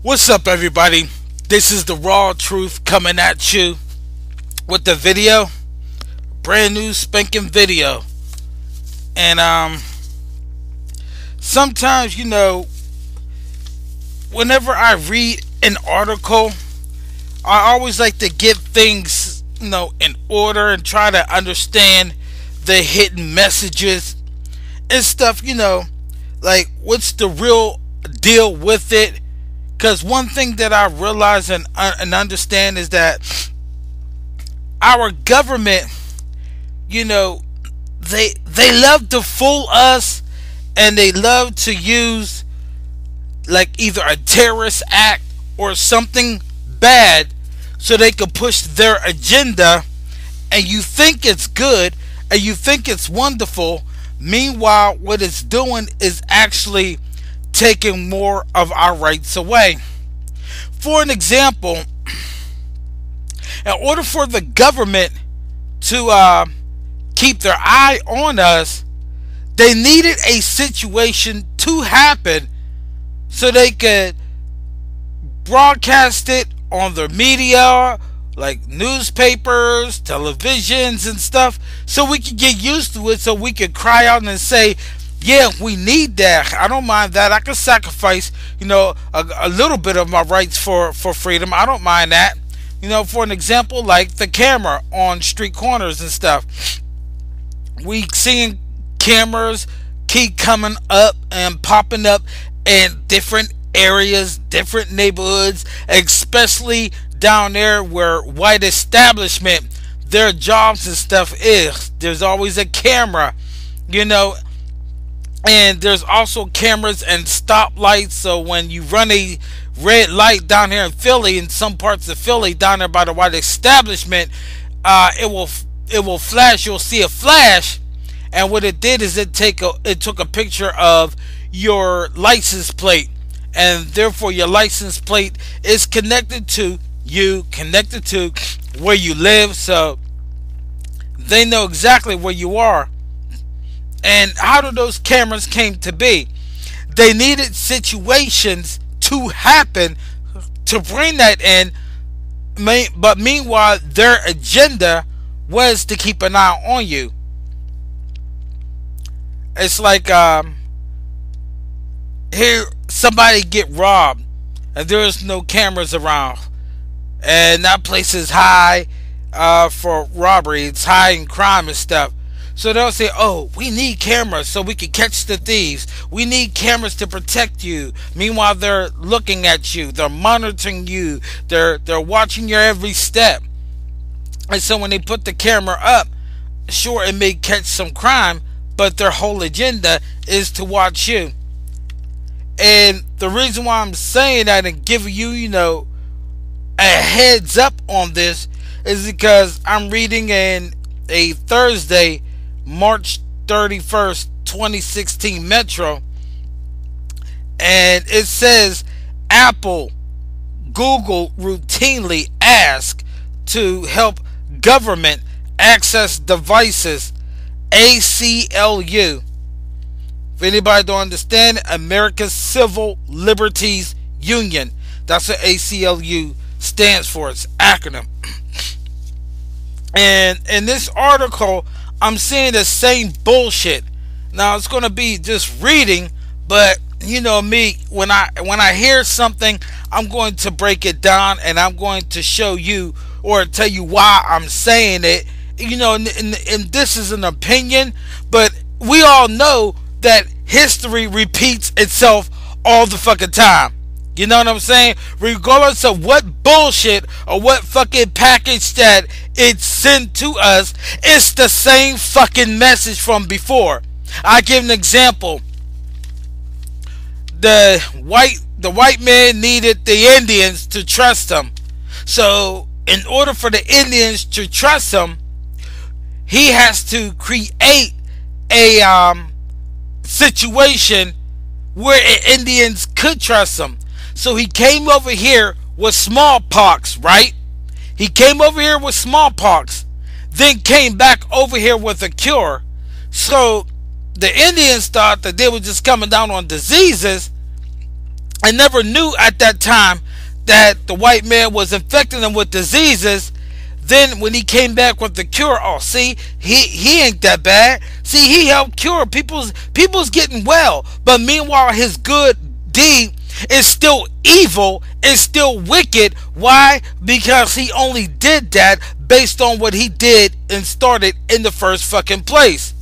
What's up, everybody? This is the raw truth coming at you with the video, brand new spanking video. And sometimes, whenever I read an article, I always like to get things, in order and try to understand the hidden messages and stuff. Like what's the real deal with it. Because one thing that I realize and understand is that our government, they love to fool us, and they love to use like either a terrorist act or something bad so they can push their agenda, and you think it's good and you think it's wonderful. Meanwhile, what it's doing is actually taking more of our rights away. For an example, in order for the government to keep their eye on us, they needed a situation to happen so they could broadcast it on their media, like newspapers, televisions, and stuff, so we could get used to it, so we could cry out and say, yeah, we need that. I don't mind that. I can sacrifice, a little bit of my rights for freedom. I don't mind that. For an example, like the camera on street corners and stuff. We seeing cameras keep coming up and popping up in different areas, different neighborhoods, especially down there where white establishment, their jobs and stuff is. There's always a camera, and there's also cameras and stoplights. So when you run a red light down here in Philly, in some parts of Philly, down there by the white establishment, it will flash. You'll see a flash, and what it did is it took a picture of your license plate, and therefore your license plate is connected to you, connected to where you live, so they know exactly where you are. And how do those cameras came to be? They needed situations to happen to bring that in, but meanwhile their agenda was to keep an eye on you. It's like here somebody get robbed and there is no cameras around, and that place is high for robbery. It's high in crime and stuff. So they'll say, oh, we need cameras so we can catch the thieves. We need cameras to protect you. Meanwhile, they're looking at you. They're monitoring you. They're watching your every step. And so when they put the camera up, sure, it may catch some crime, but their whole agenda is to watch you. And the reason why I'm saying that and giving you, a heads up on this is because I'm reading in a Thursday, March 31st, 2016 Metro, and it says Apple, Google routinely ask to help government access devices. ACLU. If anybody don't understand, America's Civil Liberties Union. That's what ACLU stands for. It's acronym. And in this article, I'm seeing the same bullshit. Now it's going to be just reading, but me, when I hear something, I'm going to break it down, and I'm going to show you or tell you why I'm saying it. And this is an opinion, but we all know that history repeats itself all the fucking time. You know what I'm saying? Regardless of what bullshit or what fucking package that it sent to us, it's the same fucking message from before. I give an example. The white man needed the Indians to trust him. So in order for the Indians to trust him, he has to create a situation where Indians could trust him. So he came over here with smallpox, right? He came over here with smallpox, then came back over here with a cure. So the Indians thought that they were just coming down on diseases, I never knew at that time that the white man was infecting them with diseases. Then when he came back with the cure, oh, see, he ain't that bad. See, he helped cure people's getting well. But meanwhile, his good deed is still evil, is still wicked. Why? Because he only did that based on what he did and started in the first fucking place.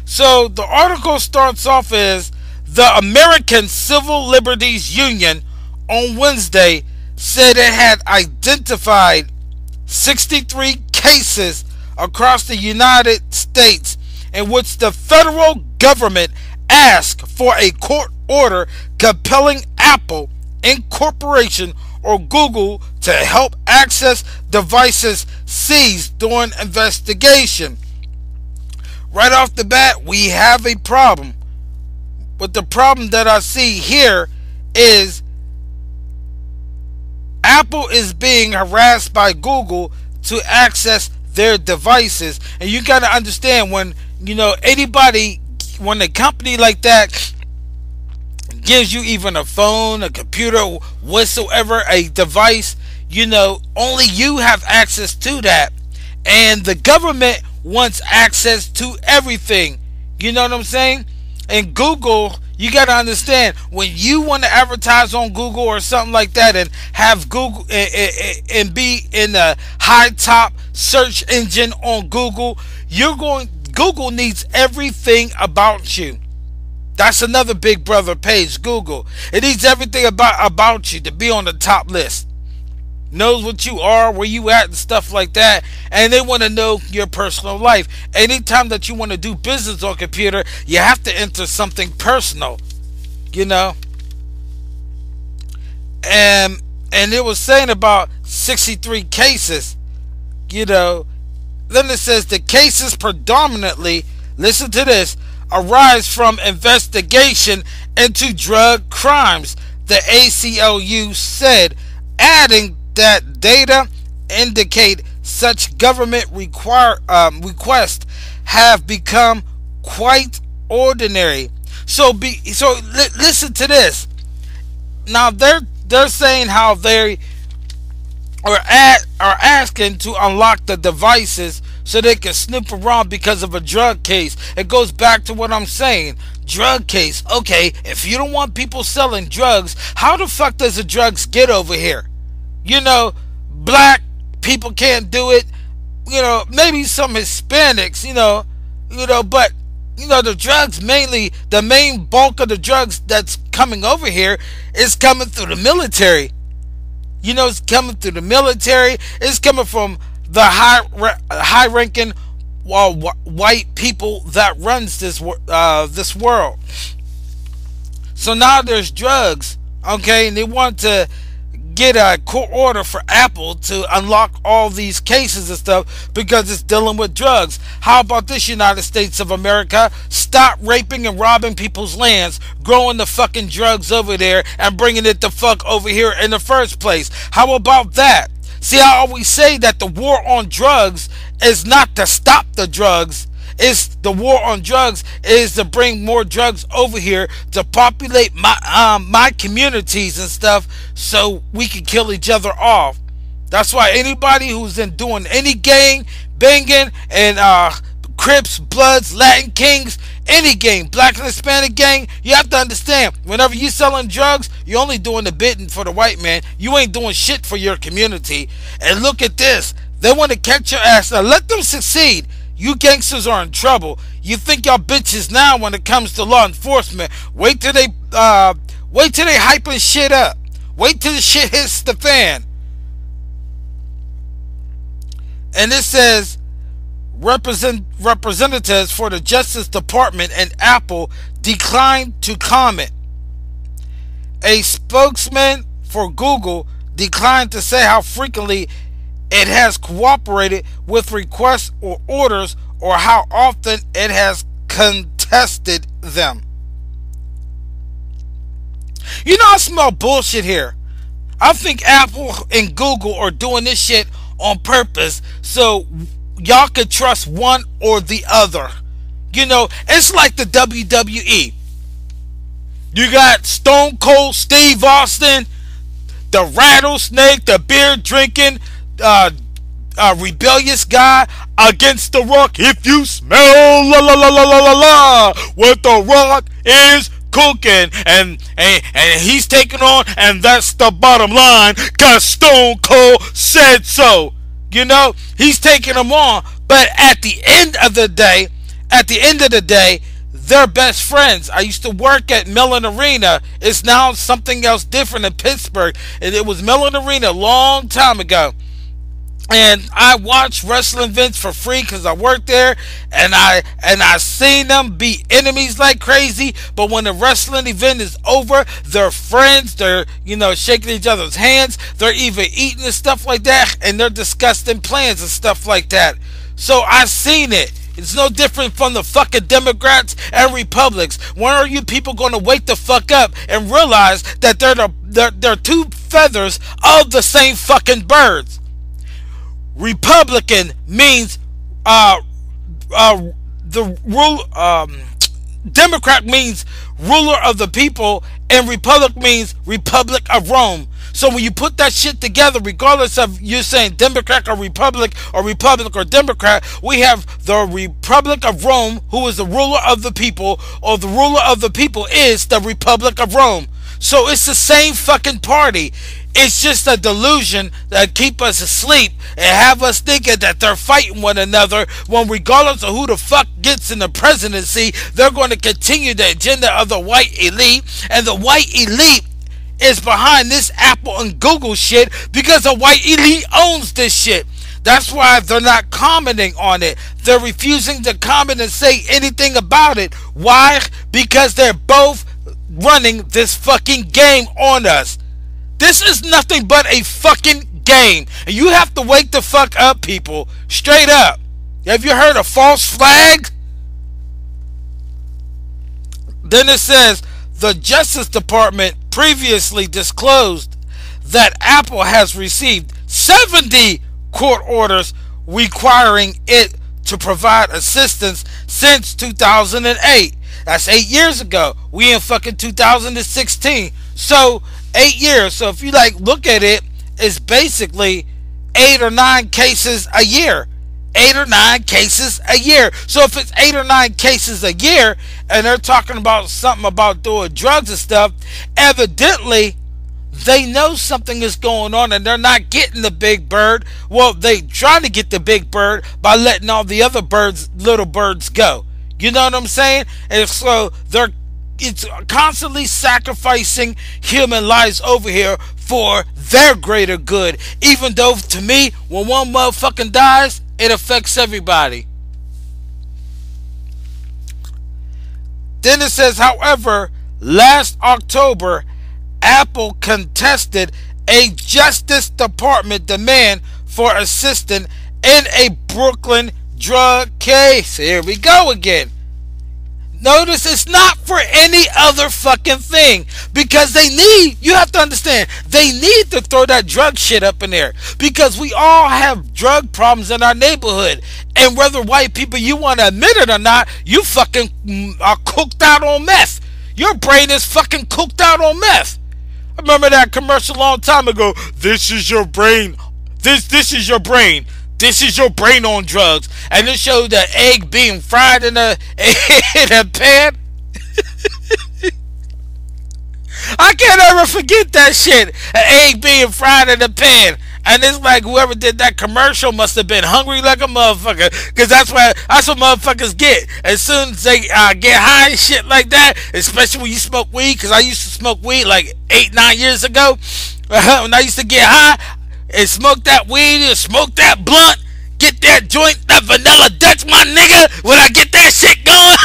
So the article starts off as the American Civil Liberties Union on Wednesday said it had identified 63 cases across the United States in which the federal government asked for a court order compelling Apple Incorporation or Google to help access devices seized during investigation. Right off the bat, we have a problem. But the problem that I see here is Apple is being harassed by Google to access their devices. And you got to understand, when when a company like that gives you even a phone, a computer, whatsoever, a device, only you have access to that. And the government wants access to everything. You know what I'm saying? And Google, you got to understand, when you want to advertise on Google or something like that and have Google and be in the high top search engine on Google, Google needs everything about you. That's another big brother page, Google. It needs everything about you to be on the top list. Knows what you are, where you at, and stuff like that. And they want to know your personal life. Anytime that you want to do business on a computer, you have to enter something personal. And it was saying about 63 cases. Then it says the cases predominantly, listen to this, arise from investigation into drug crimes, the ACLU said, adding that data indicate such government requests have become quite ordinary. So listen to this. Now they're saying how they are asking to unlock the devices so they can snoop around because of a drug case. It goes back to what I'm saying. Drug case. Okay, if you don't want people selling drugs, how the fuck does the drugs get over here? Black people can't do it. Maybe some Hispanics, but the drugs, mainly the main bulk of the drugs that's coming over here is coming through the military. It's coming through the military. It's coming from the high ranking white people that runs this world. So now there's drugs, okay, and they want to get a court order for Apple to unlock all these cases and stuff because it's dealing with drugs. How about this, United States of America? Stop raping and robbing people's lands, growing the fucking drugs over there and bringing it the fuck over here in the first place. How about that? See, I always say that the war on drugs is not to stop the drugs. The war on drugs is to bring more drugs over here to populate my communities and stuff, so we can kill each other off. That's why anybody who's in doing any gang banging and Crips, Bloods, Latin Kings, any gang, Black and Hispanic gang, you have to understand, whenever you selling drugs, you're only doing the bidding for the white man. You ain't doing shit for your community. And look at this. They want to catch your ass. Now let them succeed. You gangsters are in trouble. You think y'all bitches now when it comes to law enforcement. Wait till they hyping shit up. Wait till the shit hits the fan. And it says representatives for the Justice Department and Apple declined to comment. A spokesman for Google declined to say how frequently it has cooperated with requests or orders or how often it has contested them. I smell bullshit here. I think Apple and Google are doing this shit on purpose so y'all could trust one or the other. It's like the WWE. You got Stone Cold Steve Austin, the rattlesnake, the beer drinking, rebellious guy against the Rock. If you smell la la la la la la la what the Rock is cooking, and he's taking on, and that's the bottom line, cause Stone Cold said so. You know, he's taking them on, but at the end of the day, they're best friends. I used to work at Mellon Arena. It's now something else different in Pittsburgh. And it was Mellon Arena a long time ago. And I watched wrestling events for free because I worked there, and I seen them be enemies like crazy. But when the wrestling event is over, they're friends. They're shaking each other's hands. They're even eating and stuff like that, and they're discussing plans and stuff like that. So I seen it. It's no different from the fucking Democrats and Republicans. When are you people going to wake the fuck up and realize that they're two feathers of the same fucking birds? Republican means the rule. Democrat means ruler of the people, and Republic means Republic of Rome. So when you put that shit together, regardless of you saying Democrat or Republic or Democrat, we have the Republic of Rome, who is the ruler of the people, or the ruler of the people is the Republic of Rome. So it's the same fucking party. It's just a delusion that keep us asleep and have us thinking that they're fighting one another, when regardless of who the fuck gets in the presidency, they're going to continue the agenda of the white elite, and the white elite is behind this Apple and Google shit because the white elite owns this shit. That's why they're not commenting on it. They're refusing to comment and say anything about it. Why? Because they're both running this fucking game on us. This is nothing but a fucking game. And you have to wake the fuck up, people. Straight up. Have you heard of false flag? Then it says, the Justice Department previously disclosed that Apple has received 70 court orders requiring it to provide assistance since 2008. That's 8 years ago. We in fucking 2016. So 8 years. So if you look at it, it's basically 8 or 9 cases a year. 8 or 9 cases a year. So if it's 8 or 9 cases a year, and they're talking about something about doing drugs and stuff, evidently they know something is going on, and they're not getting the big bird. Well, they try to get the big bird by letting all the other little birds go. You know what I'm saying? And so it's constantly sacrificing human lives over here for their greater good. Even though, to me, when one motherfucking dies, it affects everybody. Then it says, however, last October, Apple contested a Justice Department demand for assistance in a Brooklyn drug case. Here we go again. Notice it's not for any other fucking thing, because you have to understand, they need to throw that drug shit up in there, because we all have drug problems in our neighborhood, and whether white people, you want to admit it or not, you fucking are cooked out on meth. Your brain is fucking cooked out on meth. I remember that commercial a long time ago. This is your brain. This is your brain. This is your brain on drugs. And it showed the egg being fried in a pan. I can't ever forget that shit. An egg being fried in a pan. And it's like whoever did that commercial must have been hungry like a motherfucker. Because that's what motherfuckers get. As soon as they get high and shit like that, especially when you smoke weed. Because I used to smoke weed like 8-9 years ago. When I used to get high and smoke that weed and smoke that blunt, get that joint, that vanilla Dutch, my nigga, when I get that shit going,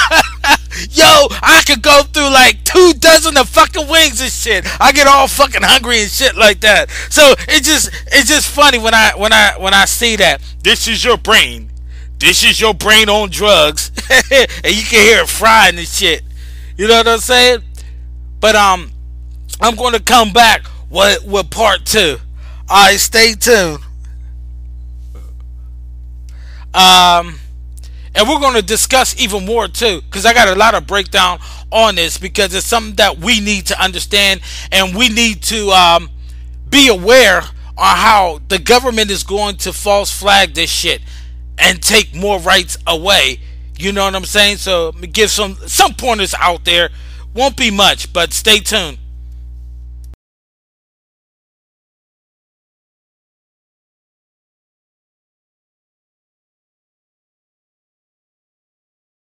yo, I could go through like 2 dozen of fucking wings and shit. I get all fucking hungry and shit like that. So it's just funny when I see that. This is your brain. This is your brain on drugs, and you can hear it frying and shit. You know what I'm saying? But I'm going to come back with part 2. Alright, stay tuned. And we're going to discuss even more too, because I got a lot of breakdown on this because it's something that we need to understand, and we need to be aware on how the government is going to false flag this shit and take more rights away. You know what I'm saying? So give some pointers out there. Won't be much, but stay tuned.